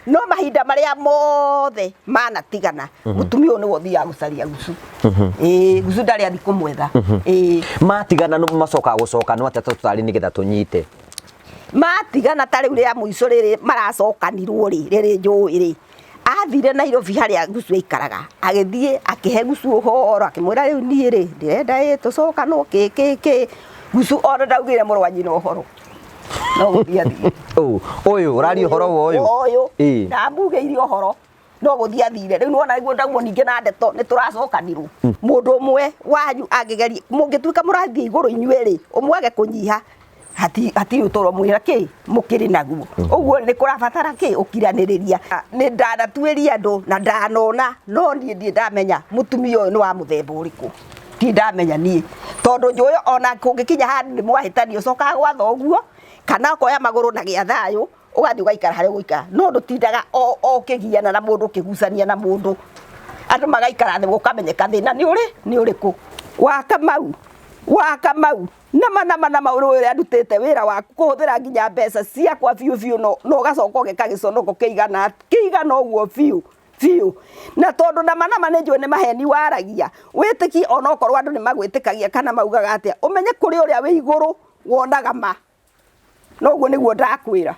no mahinda maria mothe manatigana mutumia ni wothia gucaria gucu gucu ndari athi kumwetha matigana no macoka gucoka no atatu tutari nigetha tunyite matigana tari ria muico riri maracokanirwo riri njui ri athire Nairobi haria gucu ikaraga agithie akihe gucu horo akimwira riu nie ri ndirenda tucoka no ki gucu ona ndaugire muru wanyi no horo no guthia uyu urari horo uyu ndambugeire horo no guthia thire riu nona niguo ndaumo ninge na ndeto ni turacokanirwo mundu umwe wanyu angigeria mungituika murathie iguru inyueri umwage kunyiha hati utoro mwira ki mukiri naguo uguo ni kurabatara ki ukiraniriria ni ndanatuiria andu na ndanona no nie ndie ndamenya mutumia uyu ni wa muthemba uriku ti ndamenya nie tondu njuyo ona kungikinya handi mwahitani ucoka gwatha uguo kana koya maguru na gia thayu ugathi ugaikara hari guikara no ndutindaga o kigiana na mundu kigucania na mundu andu magaikara thi gukamenyeka thina ni uriku wa Kamau nama uri andutite wira waku kuhuthira nginya mbeca ciakwa biu no gacoka ugeka giconoko kiigana uguo biu na tondu nama ni njui ni maheni waragia witiki ona okorwo andu ni magwitikagia kana maugaga atia umenye kuri uria wi iguru wonaga ma no guo niguo ndakwira